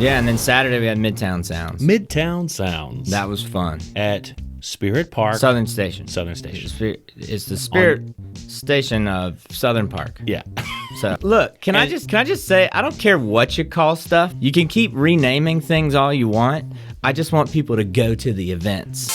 Yeah, and then Saturday we had Midtown Sounds. Midtown Sounds. That was fun. At Spirit Park. Southern Station. It's the Spirit Station of Southern Park. Yeah. So look, can I just say, I don't care what you call stuff. You can keep renaming things all you want. I just want people to go to the events.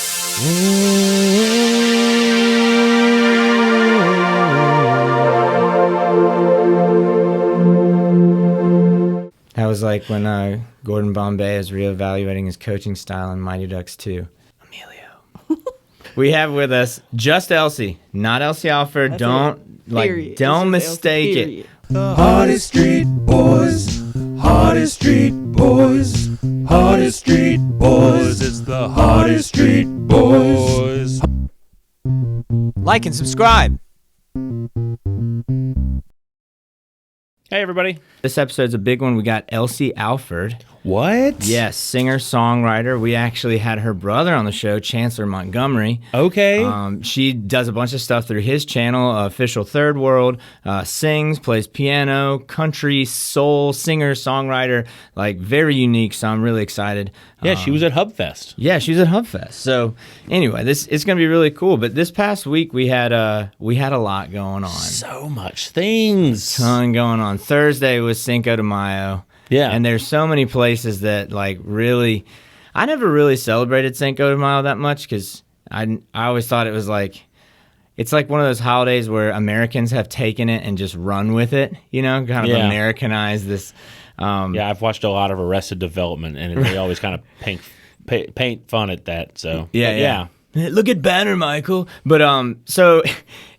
That was like when Gordon Bombay is reevaluating his coaching style in Mighty Ducks 2. Emilio. We have with us just Elsie, not Elsie Alford. Don't mistake it. The hottest street boys, hottest street boys, hottest street boys. It's the hottest street boys. Like and subscribe. Hey, everybody. This episode's a big one. We got Elsie Alford. What? Yes, singer-songwriter. We actually had her brother on the show, Chancellor Montgomery. Okay. She does a bunch of stuff through his channel, Official Third World, sings, plays piano, country, soul, singer-songwriter, like very unique, so I'm really excited. Yeah, she was at Hubfest. Yeah, she was at Hubfest. So anyway, it's going to be really cool. But this past week we had a lot going on. So much things. Ton going on. Thursday was Cinco de Mayo. Yeah. And there's so many places that like really, I never really celebrated Cinco de Mayo that much because I always thought it was like, it's like one of those holidays where Americans have taken it and just run with it, you know, kind of Americanize this. Yeah, I've watched a lot of Arrested Development, and they always kind of paint fun at that. So yeah. Look at Banner, Michael. But so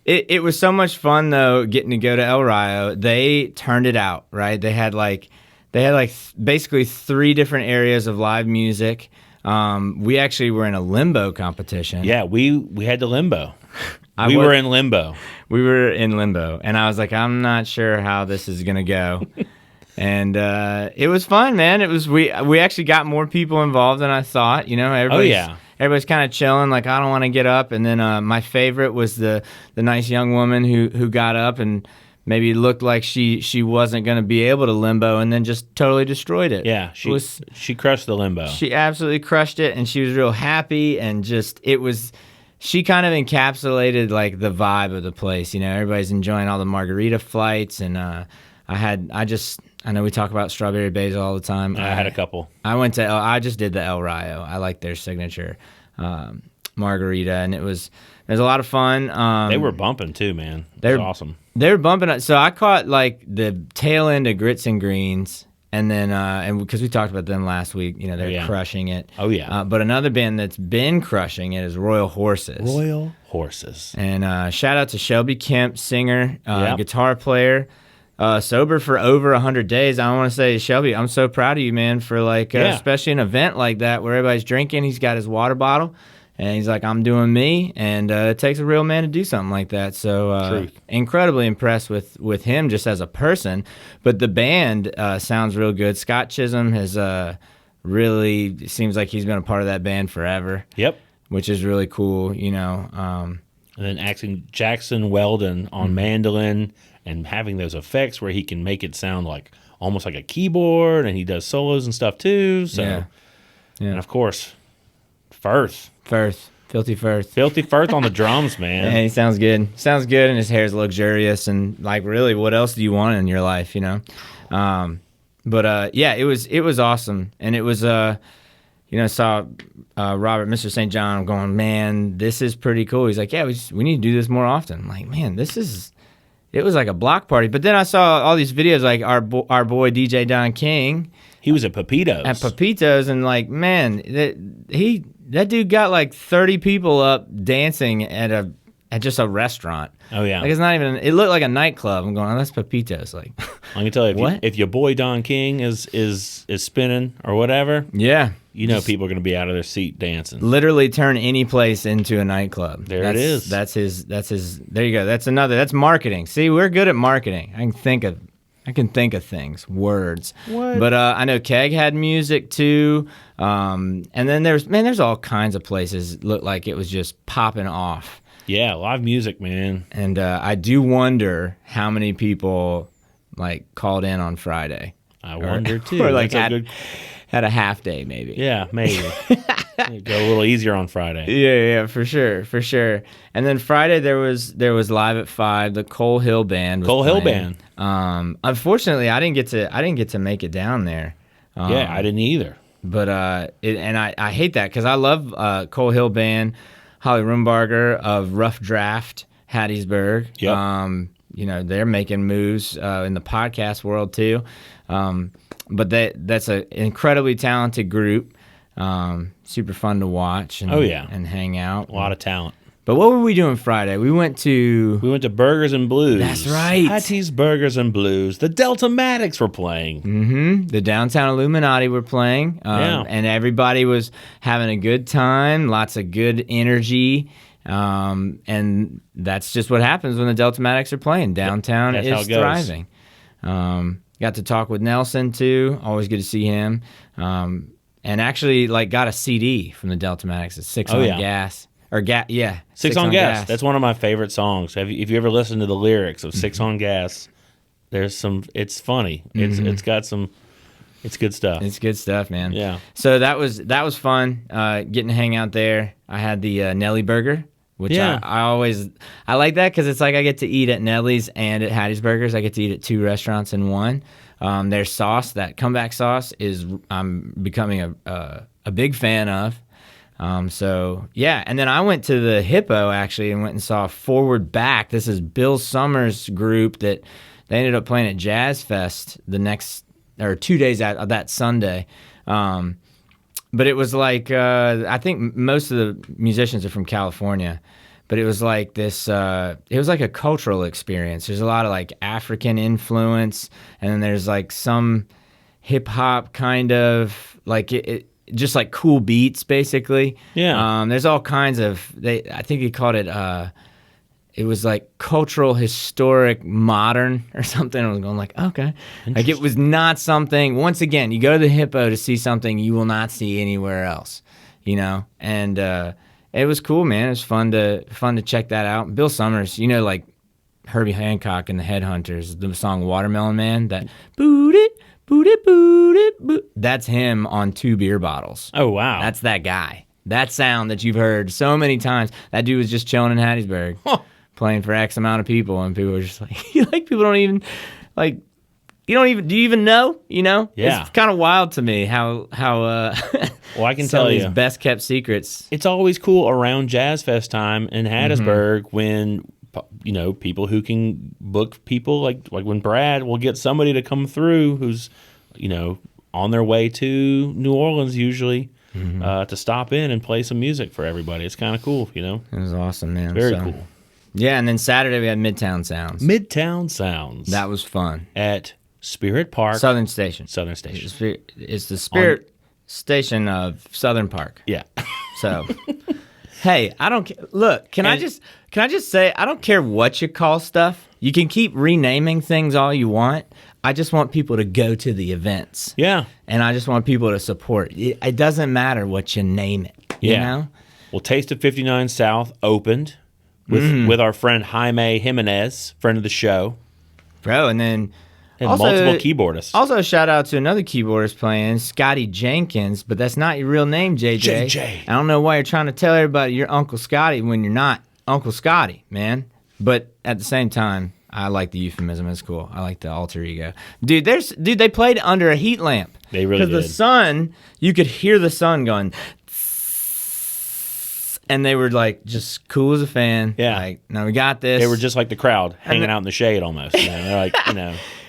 it was so much fun though getting to go to El Rayo. They turned it out, right? They had basically 3 different areas of live music. We actually were in a limbo competition. Yeah, we had the limbo. We were in limbo. We were in limbo, and I was like, I'm not sure how this is gonna go. And it was fun, man. It was we actually got more people involved than I thought. You know, everybody's kind of chilling. Like, I don't want to get up. And then my favorite was the nice young woman who got up and maybe looked like she wasn't going to be able to limbo, and then just totally destroyed it. Yeah, she crushed the limbo. She absolutely crushed it, and she was real happy, and just she kind of encapsulated like the vibe of the place. You know, everybody's enjoying all the margarita flights, and I know we talk about strawberry basil all the time. I had a couple. I just did the El Rayo. I like their signature margarita, and there's a lot of fun. They were bumping too, man. It was awesome. They were bumping. So I caught like the tail end of Grits and Greens, and then and because we talked about them last week, you know, they're crushing it. Oh yeah. But another band that's been crushing it is Royal Horses. Royal Horses. And shout out to Shelby Kemp, singer, guitar player. Sober for over 100 days. I want to say, Shelby, I'm so proud of you, man, for especially an event like that where everybody's drinking. He's got his water bottle, and he's like, I'm doing me, and it takes a real man to do something like that. So incredibly impressed with him just as a person. But the band sounds real good. Scott Chisholm has really seems like he's been a part of that band forever. Yep. Which is really cool, you know. And then acting Jackson Weldon on mandolin, and having those effects where he can make it sound like almost like a keyboard, and he does solos and stuff too. So, yeah. And of course, Filthy Firth on the drums, man. Yeah, he sounds good. Sounds good, and his hair's luxurious, and like, really, what else do you want in your life, you know? But it was awesome, and it was saw Robert, Mr. St. John, going, man, this is pretty cool. He's like, yeah, we need to do this more often. I'm like, man, it was like a block party. But then I saw all these videos, like our boy DJ Don King. He was at Pepito's. And like, man, that dude got like 30 people up dancing at just a restaurant. Oh yeah, like, it's not even. It looked like a nightclub. I'm going, oh, that's Pepito's. Like, I can tell you, if your boy Don King is spinning or whatever, yeah, you know, people are going to be out of their seat dancing. Literally turn any place into a nightclub. It is. That's his. There you go. That's marketing. See, we're good at marketing. I can think of things, words. What? But I know Keg had music too. And then there's all kinds of places. Looked like it was just popping off. Yeah, live music, man. And I do wonder how many people like called in on Friday. I wonder too. Or like had a half day maybe. Yeah, maybe. Go a little easier on Friday. Yeah, for sure. And then Friday there was live at 5. The Cole Hill Band was playing. Unfortunately, I didn't get to make it down there. Yeah, I didn't either. But I hate that because I love Cole Hill Band, Holly Rumbarger of Rough Draft, Hattiesburg. Yep. They're making moves in the podcast world too. But that's an incredibly talented group. Super fun to watch. And hang out. A lot of talent. But what were we doing Friday? We went to Burgers and Blues. That's right. Hattiesburgers and Blues. The Deltamatics were playing. Mm-hmm. The Downtown Illuminati were playing. And everybody was having a good time. Lots of good energy. And that's just what happens when the Deltamatics are playing. Downtown is thriving. Got to talk with Nelson too. Always good to see him. And actually, got a CD from the Deltamatics. It's 6 on Gas. Or yeah. 6 on Gas. That's one of my favorite songs. If you ever listened to the lyrics of 6 on Gas, it's funny. It's got some. It's good stuff. It's good stuff, man. Yeah. So that was fun. Getting to hang out there. I had the Nelly burger, which I like that because it's like I get to eat at Nelly's and at Hattiesburgers. I get to eat at 2 restaurants in one. Their sauce, that comeback sauce, I'm becoming a big fan of. So yeah, and then I went to the Hippo actually and went and saw Forward Back. This is Bill Summers' group that they ended up playing at Jazz Fest the next 2 days out that Sunday. But it was I think most of the musicians are from California, but it was like this. It was like a cultural experience. There's a lot of African influence, and then there's some hip hop kind of just cool beats, basically. Yeah. There's all kinds of. I think he called it. It was cultural, historic, modern, or something. I was going okay. It was not something. Once again, you go to the Hippo to see something you will not see anywhere else. And it was cool, man. It was fun to check that out. Bill Summers, Herbie Hancock and the Headhunters, the song Watermelon Man. That boot it. Boot it, boot it, boot. That's him on 2 beer bottles. Oh, wow. That's that guy. That sound that you've heard so many times. That dude was just chilling in Hattiesburg, playing for X amount of people, and people were just people don't even, do you even know? Yeah. It's kind of wild to me how well, I can some tell of you. these best kept secrets. It's always cool around Jazz Fest time in Hattiesburg when people who can book people like when Brad will get somebody to come through who's on their way to New Orleans usually to stop in and play some music for everybody. It's kind of cool, It was awesome, man. Very cool. Yeah, and then Saturday we had Midtown Sounds. That was fun at Spirit Park, Southern Station. It's the Spirit Station of Southern Park. Yeah. So. Hey, I don't look. Can I just say I don't care what you call stuff. You can keep renaming things all you want. I just want people to go to the events. Yeah, and I just want people to support. It doesn't matter what you name it. You know? Well, Taste of 59 South opened with our friend Jaime Jimenez, friend of the show, bro, and then. And multiple keyboardists. Also, shout out to another keyboardist playing, Scotty Jenkins, but that's not your real name, JJ. JJ. I don't know why you're trying to tell everybody you're Uncle Scotty when you're not Uncle Scotty, man. But at the same time, I like the euphemism. It's cool. I like the alter ego. Dude, they played under a heat lamp. They really did. Because the sun, you could hear the sun going, and they were just cool as a fan. Yeah. No, we got this. They were just like the crowd, hanging out in the shade almost. They're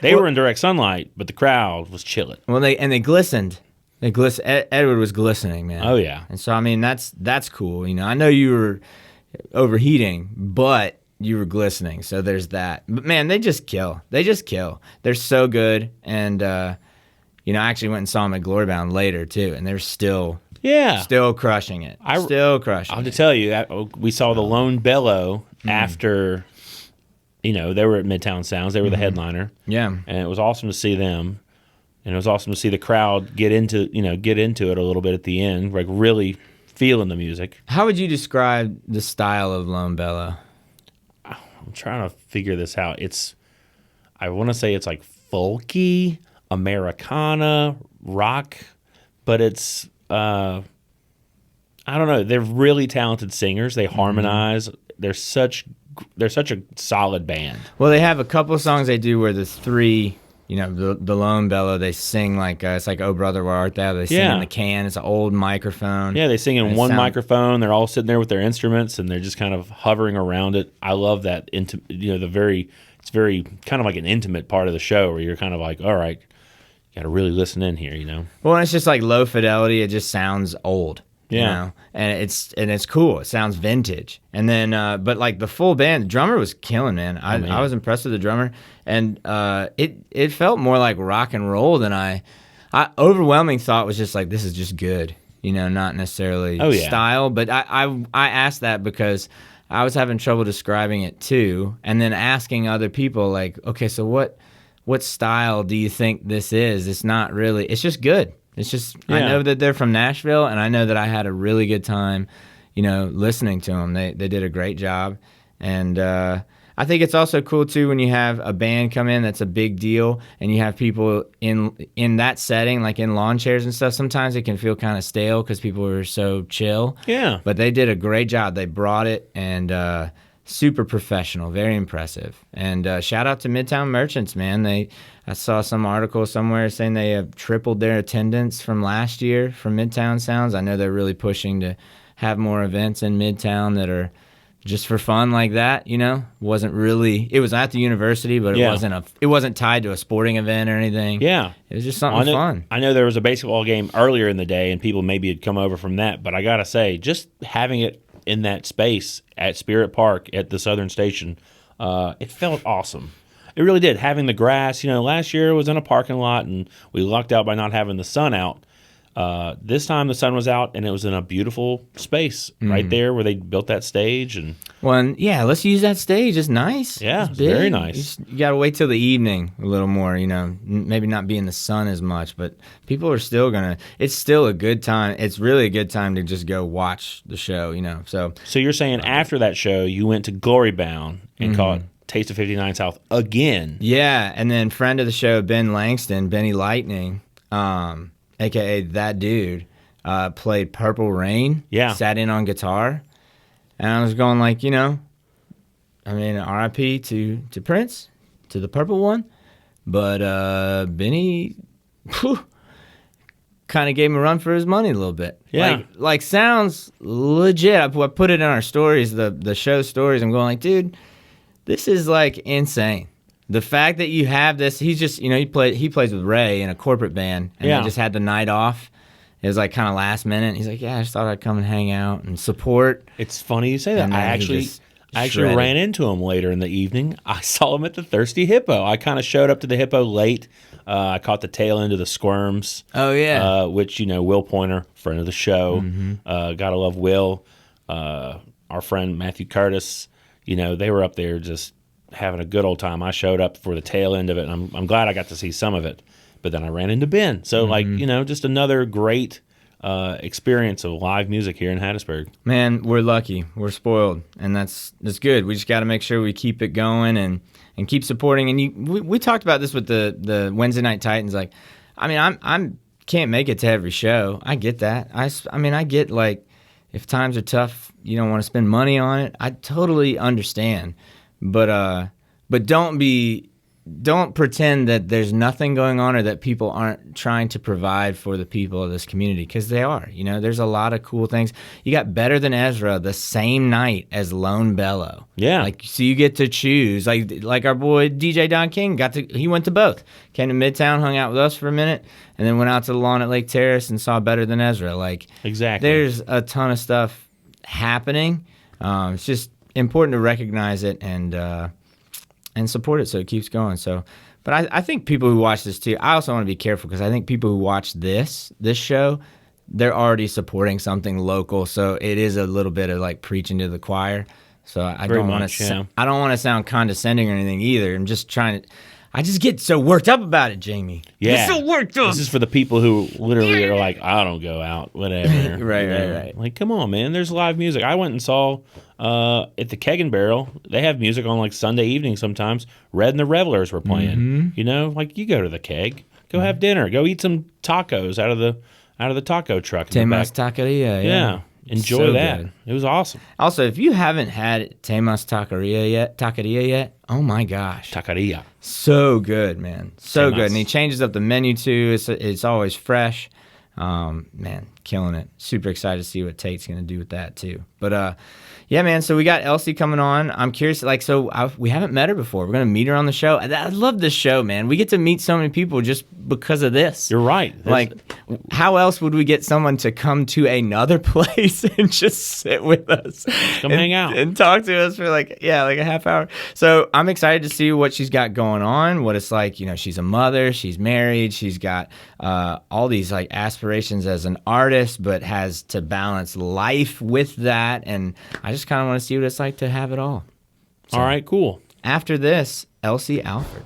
they were in direct sunlight, but the crowd was chilling. Well, they glistened. They Edward was glistening, man. Oh yeah. And so that's cool. I know you were overheating, but you were glistening. So there's that. But man, they just kill. They're so good. And I actually went and saw them at Glorybound later too, and they're still crushing it. I have to tell you, we saw the Lone Bellow after. They were at Midtown Sounds. They were the headliner. Yeah. And it was awesome to see them. And it was awesome to see the crowd get into it a little bit at the end, really feeling the music. How would you describe the style of Lone Bellow? I'm trying to figure this out. I want to say it's folky, Americana, rock, but it's I don't know. They're really talented singers. They harmonize. They're such a solid band. Well, they have a couple of songs they do where the three, the lone bellow, they sing like it's like "Oh Brother, Where Art Thou?" They sing in the can. It's an old microphone. Yeah, they sing in one microphone. They're all sitting there with their instruments and they're just kind of hovering around it. I love that. It's very kind of like an intimate part of the show where you're kind of like, all right, you got to really listen in here. Well, and it's just like low fidelity. It just sounds old. Yeah, and it's cool. It sounds vintage. And then, but like the full band, the drummer was killing, man. I was impressed with the drummer, and it felt more like rock and roll than I overwhelming thought was just like, this is just good, not necessarily style. But I asked that because I was having trouble describing it too, and then asking other people like, okay, so what style do you think this is? It's not really. It's just good. It's just, I know that they're from Nashville, and I know that I had a really good time, listening to them. They did a great job. And I think it's also cool, too, when you have a band come in that's a big deal, and you have people in that setting, like in lawn chairs and stuff. Sometimes it can feel kind of stale because people are so chill. Yeah. But they did a great job. They brought it, and super professional, very impressive. And shout out to Midtown Merchants, man. I saw some article somewhere saying they have tripled their attendance from last year from Midtown Sounds. I know they're really pushing to have more events in Midtown that are just for fun like that, Wasn't really, it was at the university, but it wasn't tied to a sporting event or anything. Yeah. It was just something fun. I know there was a baseball game earlier in the day and people maybe had come over from that, but I got to say, just having it in that space at Spirit Park at the Southern Station, it felt awesome. It really did. Having the grass, last year it was in a parking lot and we lucked out by not having the sun out. This time the sun was out and it was in a beautiful space right there where they built that stage. And let's use that stage. It's nice. Yeah, it's very nice. You got to wait till the evening a little more, maybe not be in the sun as much, but people are still it's still a good time. It's really a good time to just go watch the show, So you're saying after that show, you went to Glory Bound and caught Taste of 59 South again. Yeah, and then friend of the show, Ben Langston, Benny Lightning, a.k.a. that dude, played Purple Rain, sat in on guitar, and I was going like, R.I.P. to Prince, to the Purple one, but Benny kind of gave him a run for his money a little bit. Yeah. Like sounds legit. I put it in our stories, the show stories. I'm going like, dude, this is like insane. The fact that you have this, he's just, he plays with Ray in a corporate band, and they just had the night off. It was like kind of last minute. He's like, I just thought I'd come and hang out and support. It's funny you say that. I actually ran into him later in the evening. I saw him at the Thirsty Hippo. I kind of showed up to the Hippo late. I caught the tail end of the Squirms. Oh, yeah. Which, Will Pointer, friend of the show. Gotta love Will. Our friend Matthew Curtis. They were up there just having a good old time. I showed up for the tail end of it, and I'm glad I got to see some of it. But then I ran into Ben. So, just another great experience of live music here in Hattiesburg. Man, we're lucky. We're spoiled, and that's good. We just got to make sure we keep it going and keep supporting. And we talked about this with the Wednesday Night Titans. Like, I can't make it to every show. I get that. I get like if times are tough, you don't want to spend money on it. I totally understand. But don't pretend that there's nothing going on or that people aren't trying to provide for the people of this community, because they are. There's a lot of cool things. You got Better Than Ezra the same night as Lone Bellow. Yeah. So you get to choose. Like our boy DJ Don King he went to both. Came to Midtown, hung out with us for a minute, and then went out to the lawn at Lake Terrace and saw Better Than Ezra. Exactly. There's a ton of stuff happening. It's just important to recognize it and support it so it keeps going. So, but I think people who watch this too, I also want to be careful because I think people who watch this show, they're already supporting something local. So it is a little bit of like preaching to the choir. So I don't want to sound condescending or anything either. I'm just trying to. I just get so worked up about it, Jamie. Yeah. Get so worked up. This is for the people who literally are like, I don't go out, whatever. Right. Like, come on, man. There's live music. I went and saw at the Keg and Barrel. They have music on like Sunday evening sometimes. Red and the Revelers were playing. Like you go to the Keg, go have dinner, go eat some tacos out of out of the taco truck. Temas Taqueria. Yeah. Enjoy so that. Good. It was awesome. Also, if you haven't had Temas Taqueria yet, oh my gosh. Taqueria. So good, man. So Temas. good. And he changes up the menu too. It's always fresh. Man, killing it. Super excited to see what Tate's going to do with that too. But yeah, man, so we got Elsie coming on. I'm curious, we haven't met her before. We're going to meet her on the show. I love this show, man. We get to meet so many people just because of this. You're right. How else would we get someone to come to another place and just sit with us? Come hang out. And talk to us for a half hour. So I'm excited to see what she's got going on, what it's like. She's a mother, she's married, she's got all these aspirations as an artist, but has to balance life with that. And I just kind of want to see what it's like to have it all. So, all right, cool. After this, Elsie Alford.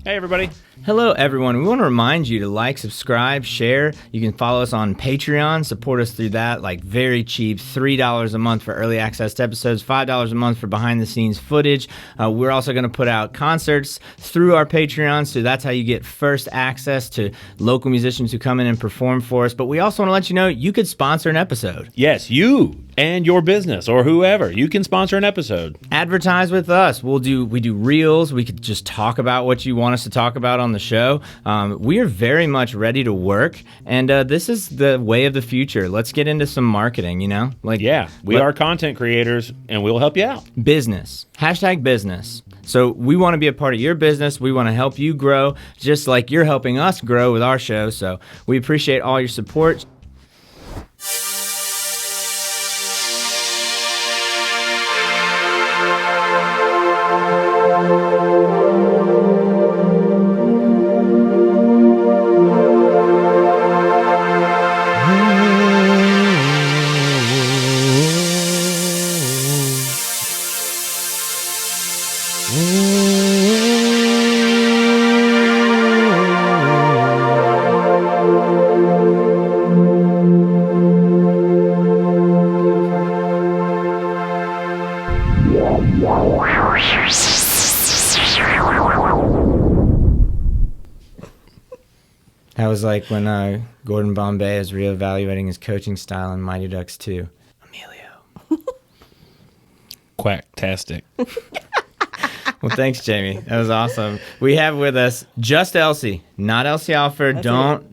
Hey, everybody. Hello, everyone. We want to remind you to like, subscribe, share. You can follow us on Patreon. Support us through that, very cheap, $3 a month for early access to episodes, $5 a month for behind-the-scenes footage. We're also going to put out concerts through our Patreon, so that's how you get first access to local musicians who come in and perform for us. But we also want to let you know you could sponsor an episode. Yes, you and your business or whoever. You can sponsor an episode. Advertise with us. We do reels. We could just talk about what you want us to talk about on the show. We are very much ready to work, and this is the way of the future. Let's get into some marketing, We are content creators, and we'll help you out. Business. #business. So we want to be a part of your business. We want to help you grow, just like you're helping us grow with our show. So we appreciate all your support. That was like when Gordon Bombay is reevaluating his coaching style in Mighty Ducks 2. Emilio. Quacktastic. Well, thanks, Jamie. That was awesome. We have with us just Elsie, not Elsie Alford. Don't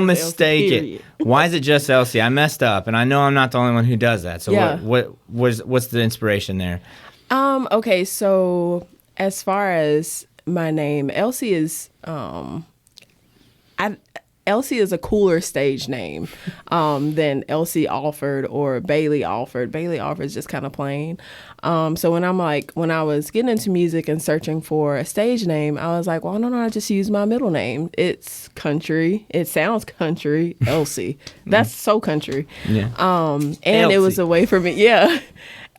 mistake it. Why is it just Elsie? I messed up, and I know I'm not the only one who does that. So what's the inspiration there? Okay, so as far as my name, Elsie is Elsie is a cooler stage name than Elsie Alford or Bailey Alford. Bailey Alford is just kind of plain. So when I was getting into music and searching for a stage name, I was like, well, no, I just use my middle name. It's country. It sounds country. Elsie. That's so country. Yeah. And Elsie. It was a way for me. Yeah.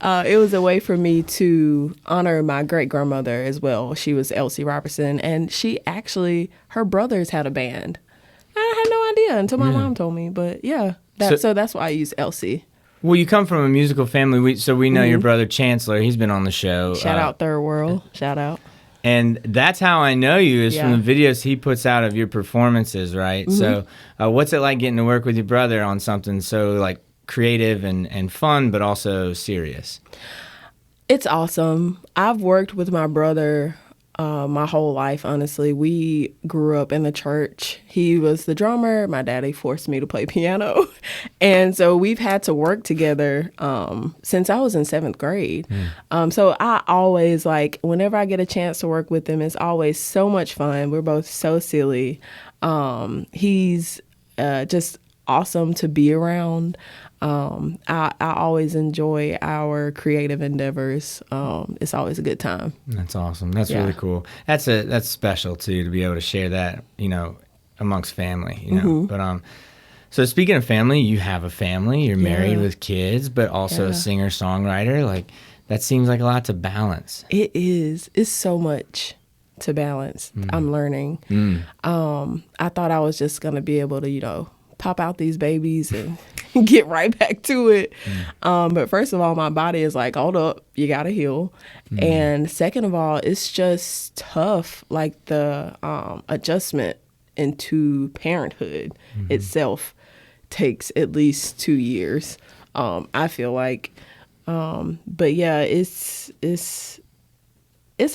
It was a way for me to honor my great-grandmother as well. She was Elsie Robertson, and her brothers had a band. I had no idea until my mom told me, but yeah, so that's why I use Elsie. Well, you come from a musical family, so we know your brother Chancellor. He's been on the show. Shout out Third World. Shout out. And that's how I know you is from the videos he puts out of your performances, right? Mm-hmm. So what's it like getting to work with your brother on something so creative and fun, but also serious? It's awesome. I've worked with my brother my whole life, honestly. We grew up in the church. He was the drummer. My daddy forced me to play piano. And so we've had to work together since I was in 7th grade. So I always, whenever I get a chance to work with him, it's always so much fun. We're both so silly. He's just awesome to be around. I always enjoy our creative endeavors. It's always a good time. That's awesome. That's really cool. That's special too, to be able to share that, amongst family, But so speaking of family, you have a family, you're married with kids, but also a singer-songwriter. That seems like a lot to balance. It is. It's so much to balance. I'm learning. I thought I was just going to be able to, pop out these babies and get right back to it. But first of all, my body is hold up, you got to heal. And second of all, it's just tough, the adjustment into parenthood itself. takes at least 2 years. I feel like, but yeah, it's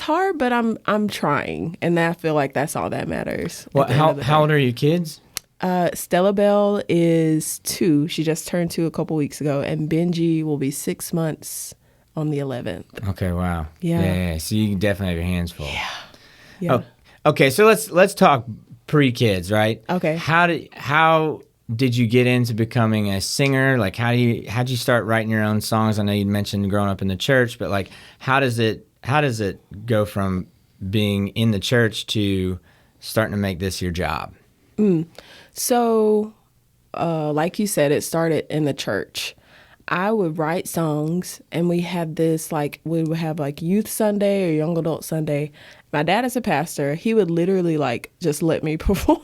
hard, but I'm trying, and I feel like that's all that matters. Well, how old are your kids? Stella Bell is 2. She just turned 2 a couple weeks ago, and Benji will be 6 months on the 11th. Okay, wow. Yeah. So you definitely have your hands full. Yeah. Oh, okay, so let's talk pre-kids, right? Okay. How did you get into becoming a singer? Like, how'd you start writing your own songs? I know you mentioned growing up in the church, but like, how does it go from being in the church to starting to make this your job? So, like you said, it started in the church. I would write songs, and we would have like youth Sunday or young adult Sunday. My dad is a pastor. He would literally like just let me perform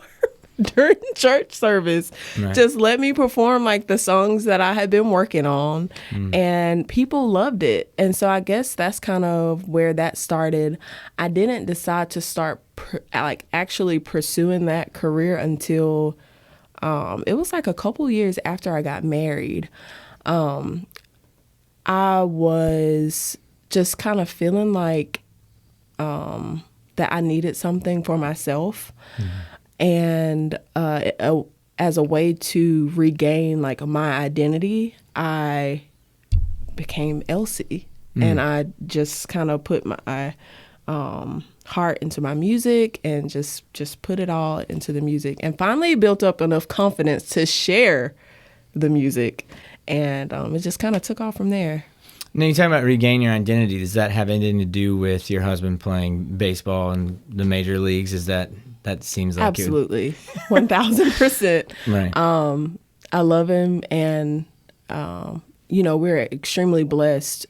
during church service. Right. Just let me perform like the songs that I had been working on, and people loved it. And so I guess that's kind of where that started. I didn't decide to start actually pursuing that career until it was like a couple years after I got married. I was just kind of feeling like that I needed something for myself. And as a way to regain like my identity, I became Elsie. And I just kind of put my heart into my music and just put it all into the music, and finally built up enough confidence to share the music, and it just kind of took off from there. Now, you talk about regain your identity. Does that have anything to do with your husband playing baseball in the major leagues? That seems like absolutely 1,000%. Right. I love him, and we're extremely blessed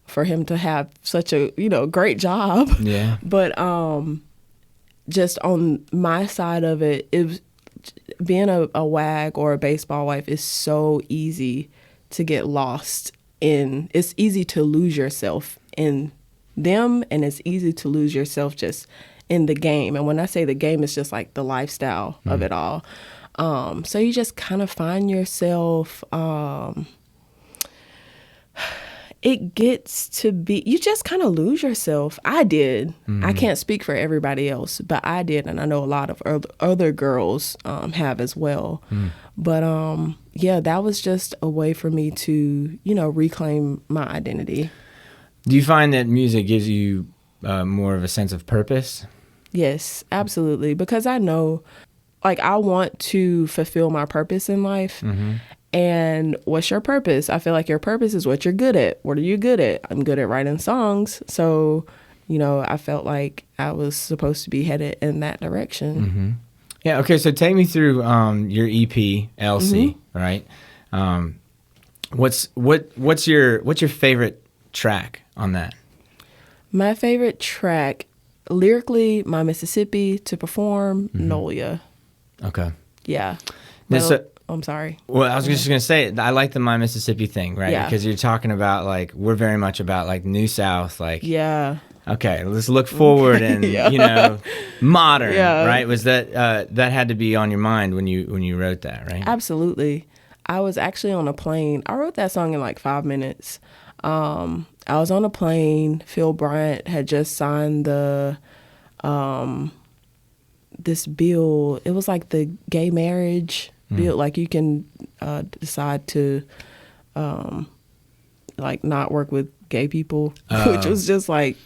for him to have such a great job. Yeah. But just on my side of it, being a wag or a baseball wife is so easy to get lost in. It's easy to lose yourself in them, and it's easy to lose yourself just in the game. And when I say the game, it's just like the lifestyle of it all. So you just kind of find yourself, it gets to be, you just kind of lose yourself. I did. I can't speak for everybody else, but I did. And I know a lot of other girls have as well. But yeah, that was just a way for me to, reclaim my identity. Do you find that music gives you more of a sense of purpose? Yes, absolutely. Because I know, like, I want to fulfill my purpose in life. And what's your purpose? I feel like your purpose is what you're good at. What are you good at? I'm good at writing songs. So, I felt like I was supposed to be headed in that direction. Yeah. Okay. So take me through your EP, Elsie. Right. What's your favorite track on that? My favorite track, lyrically, My Mississippi, To Perform, Nolia. Okay. Yeah. I'm sorry. Well, I was just going to say, I like the My Mississippi thing, right? Yeah. Because you're talking about, like, we're very much about, like, New South, like. Yeah. Okay, let's look forward and, modern, right? Was that had to be on your mind when you wrote that, right? Absolutely. I was actually on a plane. I wrote that song in like 5 minutes. I was on a plane. Phil Bryant had just signed this bill. It was like the gay marriage bill. Like, you can decide to like not work with gay people, which was just like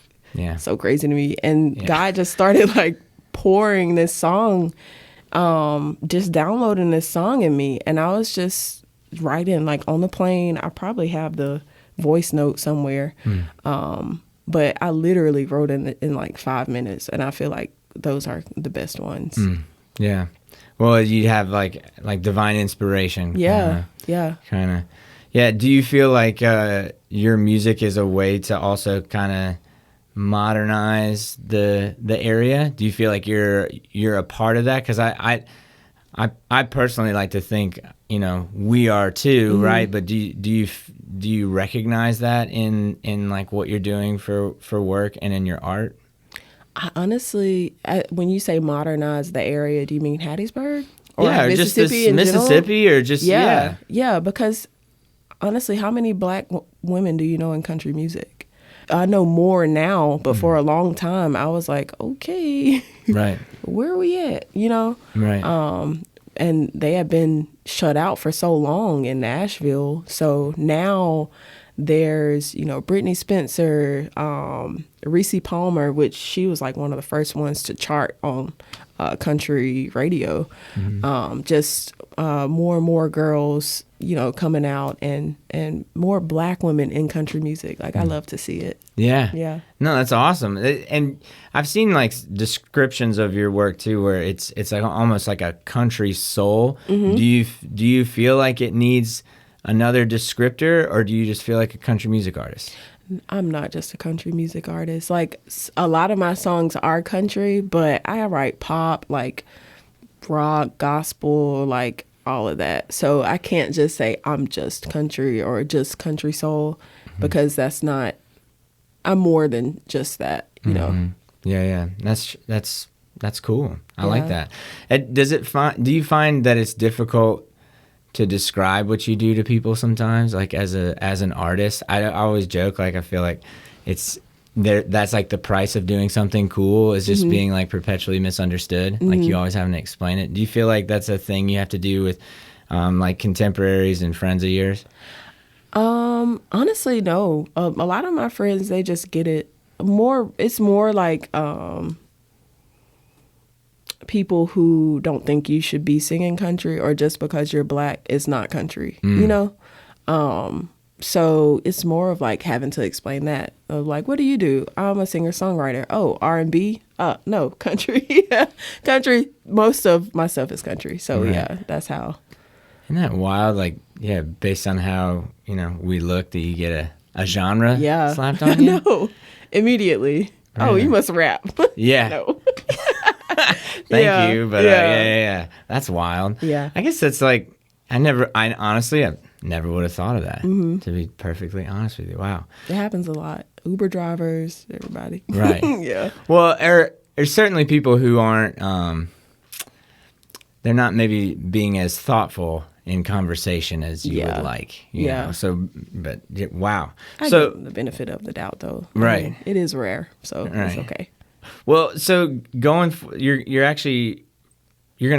so crazy to me. And God just started like pouring this song, just downloading this song in me, and I was just writing like on the plane. I probably have the voice note somewhere, but I literally wrote in like 5 minutes, and I feel like those are the best ones. Yeah. Well, you have like divine inspiration. Yeah. Kind of. Yeah. Do you feel like your music is a way to also kind of modernize the area? Do you feel like you're a part of that? Because I personally like to think, we are too, right? But do you recognize that in like what you're doing for work and in your art? I honestly, when you say modernize the area, do you mean Hattiesburg? or or Mississippi just in Mississippi, general. or just Yeah, because honestly, how many black women do you know in country music? I know more now, but for a long time, I was like, okay, right, where are we at? right, And they have been shut out for so long in Nashville. So now there's, Brittany Spencer, Reese Palmer, which she was like one of the first ones to chart on country radio. Just more and more girls, coming out, and more black women in country music. Like I love to see it. yeah. No, that's awesome. And I've seen like descriptions of your work too, where it's like almost like a country soul. Do you feel like it needs another descriptor, or do you just feel like a country music artist? I'm not just a country music artist. Like a lot of my songs are country, but I write pop, like rock, gospel, like all of that. So I can't just say I'm just country or just country soul, because that's not. I'm more than just that, Yeah. That's cool. I like that. Do you find that it's difficult to describe what you do to people sometimes, like as an artist? I always joke, like I feel like it's there. That's like the price of doing something cool, is just being like perpetually misunderstood. Like you always having to explain it. Do you feel like that's a thing you have to do with like contemporaries and friends of yours? Honestly, no. A lot of my friends, they just get it more. It's more like people who don't think you should be singing country, or just because you're black is not country, so it's more of like having to explain that, of like, what do you do? I'm a singer-songwriter. Oh, R&B? No, country. Country. Most of my stuff is country, so yeah, that's how. Isn't that wild? Like, yeah, based on how we look, that you get a genre slapped on you? No, immediately. Oh, you must rap. Yeah. No. Thank you, but yeah, that's wild. Yeah. I guess that's like, I honestly never would have thought of that, to be perfectly honest with you. Wow. It happens a lot. Uber drivers, everybody. Right. Yeah. Well, there's certainly people who aren't, they're not maybe being as thoughtful in conversation as you would like. You know? So, but wow. I so give them the benefit of the doubt, though. Right. I mean, it is rare, so it's okay. Well, so you're going to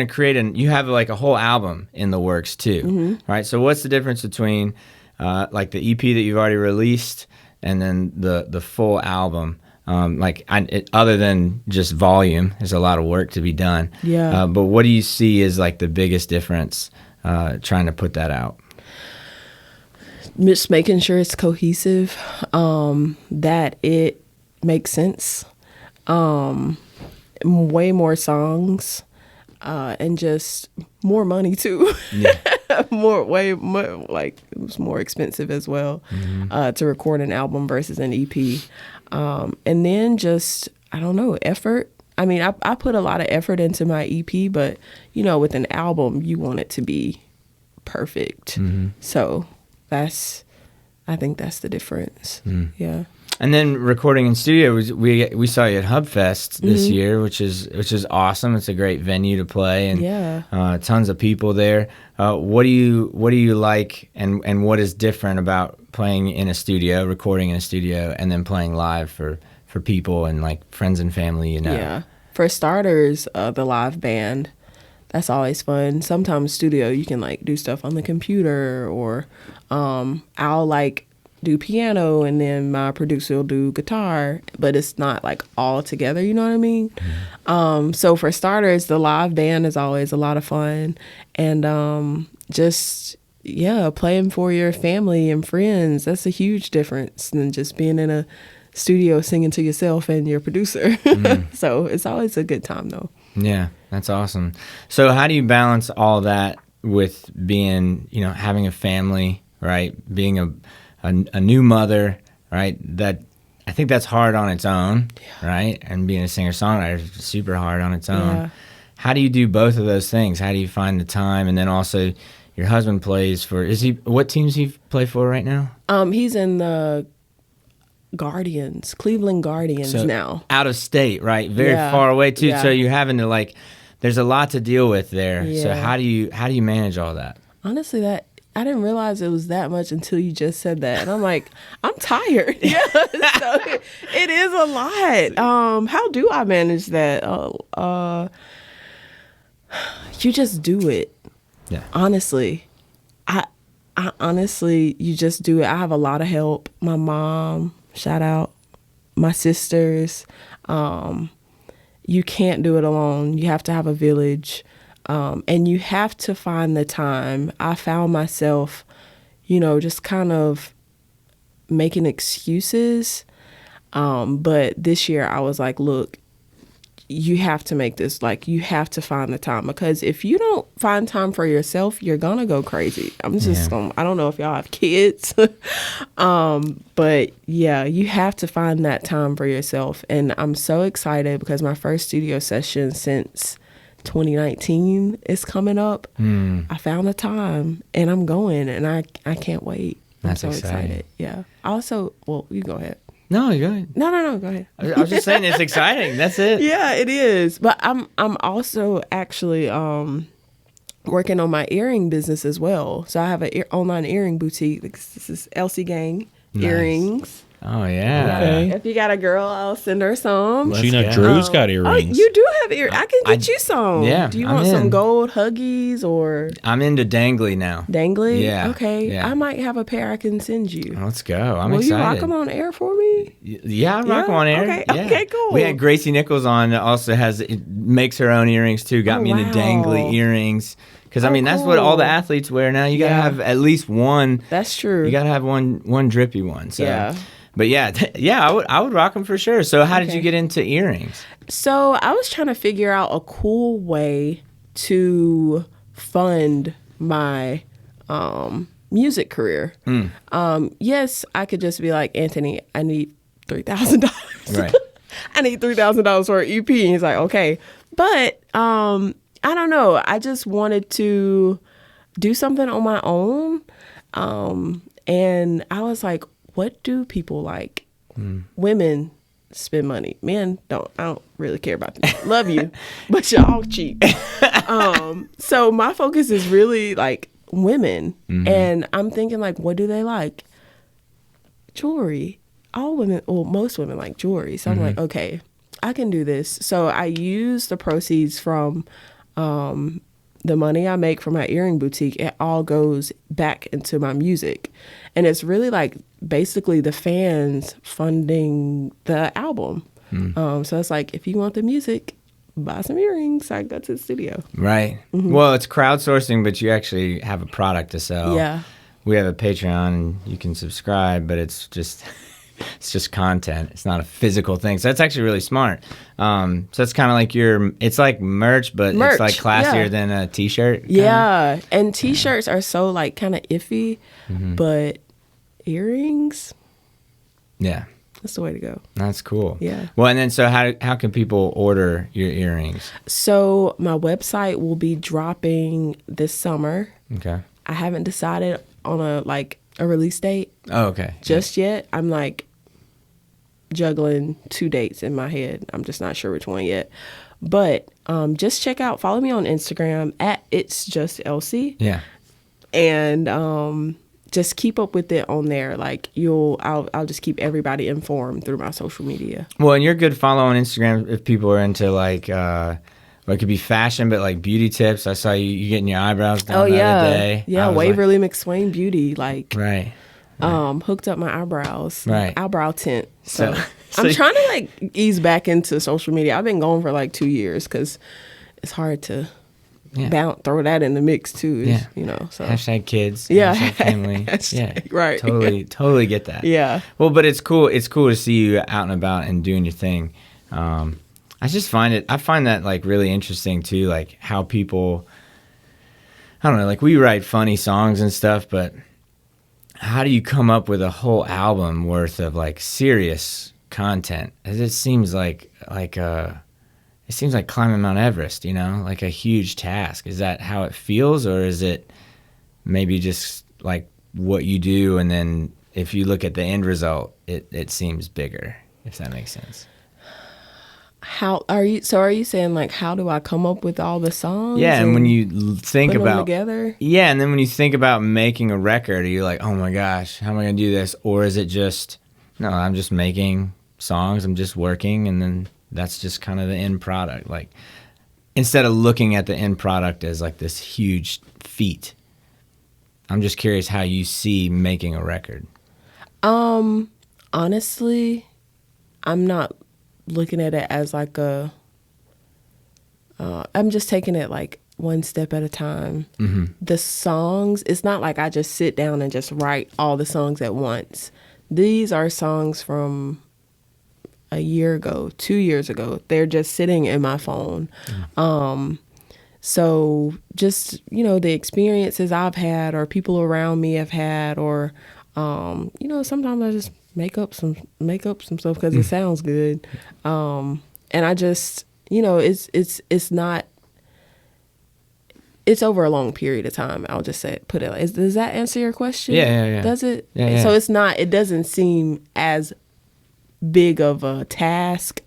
create you have like a whole album in the works too, right? So what's the difference between like the EP that you've already released and then the full album? Other than just volume, there's a lot of work to be done. Yeah. But what do you see as like the biggest difference trying to put that out? Just making sure it's cohesive, that it makes sense. Way more songs, and just more money too. Yeah. way more, like it was more expensive as well, to record an album versus an EP. And then just, I don't know, effort. I mean, I put a lot of effort into my EP, but with an album, you want it to be perfect. So I think that's the difference. Yeah. And then recording in studio, we saw you at HubFest this year, which is awesome. It's a great venue to play, and tons of people there. What do you like, and what is different about playing in a studio, recording in a studio, and then playing live for people and like friends and family? Yeah. For starters, the live band, that's always fun. Sometimes studio, you can like do stuff on the computer, or I'll like do piano, and then my producer will do guitar, but it's not like all together, you know what I mean? So for starters, the live band is always a lot of fun, and just playing for your family and friends, that's a huge difference than just being in a studio singing to yourself and your producer. So it's always a good time though. Yeah, that's awesome. So how do you balance all that with being, having a family, right? Being a new mother, right? That, I think that's hard on its own, right? And being a singer-songwriter is super hard on its own. Yeah. How do you do both of those things? How do you find the time? And then also, your husband plays for, what teams he play for right now? He's in the Cleveland Guardians now. Out of state, right? Very far away too. Yeah. So you're having to like there's a lot to deal with there. Yeah. So how do you manage all that? Honestly, that I didn't realize it was that much until you just said that, and I'm like, I'm tired. Yeah, so it is a lot. How do I manage that? You just do it. Yeah. Honestly, I honestly, you just do it. I have a lot of help. My mom, shout out, my sisters. You can't do it alone. You have to have a village. And you have to find the time. I found myself, just kind of making excuses. But this year I was like, look, you have to make this, like, you have to find the time, because if you don't find time for yourself, you're gonna go crazy. I'm just I don't know if y'all have kids, but yeah, you have to find that time for yourself. And I'm so excited because my first studio session since 2019 is coming up. I found the time and I'm going, and I can't wait. That's I'm so exciting. excited. Yeah. Also, well, you go ahead. No, you go ahead. No, go ahead. I was just saying it's exciting. That's it. Yeah, it is. But I'm also actually working on my earring business as well. So I have an online earring boutique. This is Elsie Gang Earrings. Oh yeah. Okay. If you got a girl, I'll send her some. Let's Gina go. Drew's got earrings. Oh, you do have earrings. I can get you some. Yeah, Do you I'm want in. some gold Huggies or I'm into dangly now. dangly? Yeah, Okay. yeah. I might have a pair I can send you. Let's go. I'm Will excited. you rock them on air for me? Yeah, I rock them on air. Okay. Yeah. Okay, cool. We had Gracie Nichols on that also makes her own earrings too. Got Oh, me into wow. dangly earrings. Because I Oh, mean that's what all the cool. athletes wear now. You gotta Yeah. have at least one. That's true. You gotta have one drippy one. So. Yeah. But yeah, I would rock them for sure. So how did you get into earrings? So I was trying to figure out a cool way to fund my music career. Yes, I could just be like, Anthony, I need $3,000. Right. I need $3,000 for an EP. And he's like, okay. But I don't know. I just wanted to do something on my own. And I was like, what do people like? Women spend money. Men don't. I don't really care about them. Love you, but y'all cheap. So my focus is really like women. And I'm thinking like, what do they like? Jewelry. All women, well, most women like jewelry. So I'm like, okay, I can do this. So I use the proceeds from the money I make from my earring boutique. It all goes back into my music. And it's really like basically the fans funding the album. So it's like, if you want the music, buy some earrings. I go to the studio. Right. Well, it's crowdsourcing, but you actually have a product to sell. Yeah. We have a Patreon, and you can subscribe, but it's just content. It's not a physical thing. So that's actually really smart. So it's kind of like it's like merch, but it's like classier yeah. than a t-shirt. Yeah. And t-shirts are so like kind of iffy, but earrings, Yeah. that's the way to go. That's cool. Yeah. Well, and then so how can people order your earrings? So my website will be dropping this summer. Okay. I haven't decided on a release date Oh, okay. just yet. I'm like juggling 2 dates in my head. I'm just not sure which one yet. But just follow me on Instagram at It's Just Elsie. Yeah. And just keep up with it on there. Like I'll just keep everybody informed through my social media. Well, and you're a good follow on Instagram if people are into like it could be fashion, but like beauty tips. I saw you getting your eyebrows done the other day. Yeah, I was Waverly McSwain Beauty, Right. hooked up my eyebrows. Right. Eyebrow tint. So, So I'm trying to like ease back into social media. I've been going for like 2 years because it's hard to throw that in the mix too. So Hashtag kids. Yeah. Hashtag family. Hashtag, right. Totally get that. Yeah. Well, but it's cool. It's cool to see you out and about and doing your thing. I find that like really interesting too, like how people, I don't know, like we write funny songs and stuff, but how do you come up with a whole album worth of like serious content? It seems like climbing Mount Everest, like a huge task. Is that how it feels, or is it maybe just like what you do, and then if you look at the end result, it seems bigger, if that makes sense? How are you? So are you saying like, how do I come up with all the songs? Yeah, and when you think put them about together. Yeah, and then when you think about making a record, are you like, oh my gosh, how am I gonna do this? Or is it just, no, I'm just making songs, I'm just working, and then that's just kind of the end product. Like, instead of looking at the end product as like this huge feat, I'm just curious how you see making a record. Honestly, I'm not looking at it as like I'm just taking it like one step at a time. Mm-hmm. The songs, it's not like I just sit down and just write all the songs at once. These are songs from a year ago, 2 years ago. They're just sitting in my phone. So just, the experiences I've had or people around me have had, or, sometimes I just make up some stuff because it sounds good. And I just, it's not, it's over a long period of time. I'll just put it like, does that answer your question? Yeah. Does it? Yeah. So it doesn't seem as big of a task,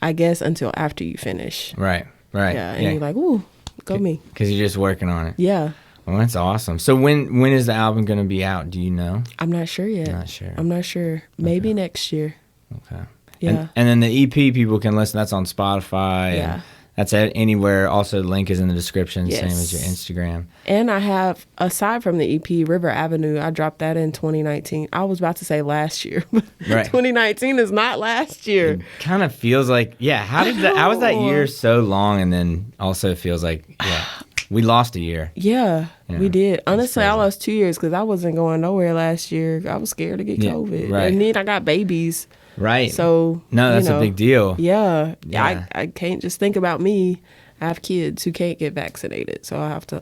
I guess, until after you finish. Right. Yeah, and you're like, ooh, go me. Because you're just working on it. Yeah. Well, that's awesome. So when is the album going to be out? Do you know? I'm not sure yet. I'm not sure. Maybe next year. Okay. Yeah. And then the EP people can listen. That's on Spotify. Yeah. And that's anywhere. Also, the link is in the description, Yes. same as your Instagram. And I have, aside from the EP, River Avenue, I dropped that in 2019. I was about to say last year, but Right. 2019 is not last year. It kind of feels like, how was that year so long? And then also it feels like, we lost a year. Yeah, we did. Honestly, I crazy. lost 2 years because I wasn't going nowhere last year. I was scared to get COVID. right. And then I got babies. Right. So, no, that's a big deal. Yeah. Yeah. I can't just think about me. I have kids who can't get vaccinated. So I have to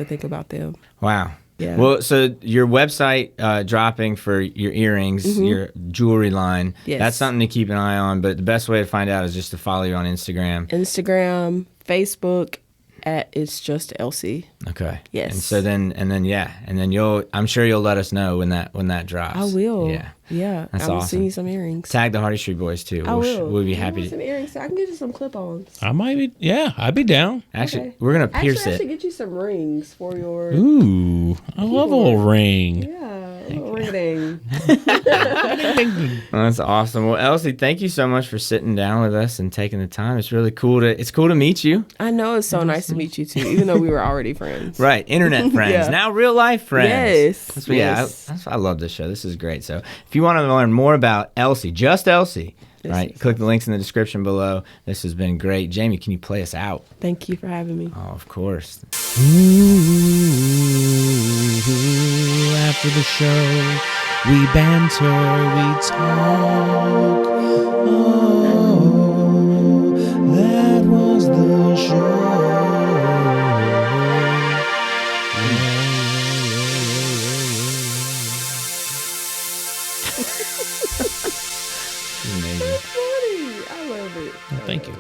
think about them. Wow. Yeah. Well, so your website dropping for your earrings, your jewelry line, Yes. that's something to keep an eye on. But the best way to find out is just to follow you on Instagram. Instagram, Facebook, at It's Just Elsie. Okay. Yes. And so then I'm sure you'll let us know when that drops. I will. Yeah. Yeah. That's I will awesome. send you some earrings. Tag the Hardy Street Boys too. I will. We'll be You happy want some earrings? So I can get you some clip-ons. I might be. Yeah, I'd be down. Actually, Okay. we're gonna pierce I should it. get you some rings for your... Ooh, I love a little ring. Yeah, a little ring. Oh, that's awesome. Well, Elsie, thank you so much for sitting down with us and taking the time. It's really cool to meet you. I know, it's so nice to meet you too, even though we were already friends. Right, internet friends, Yeah. now real life friends. Yes, That's yes. I love this show. This is great. So if you want to learn more about Elsie, just Elsie, right? Click the links in the description below. This has been great. Jamie, can you play us out? Thank you for having me. Oh, of course. Ooh, after the show, we banter, we talk. Oh, that was the show. Amazing. Funny. I love it. Thank you.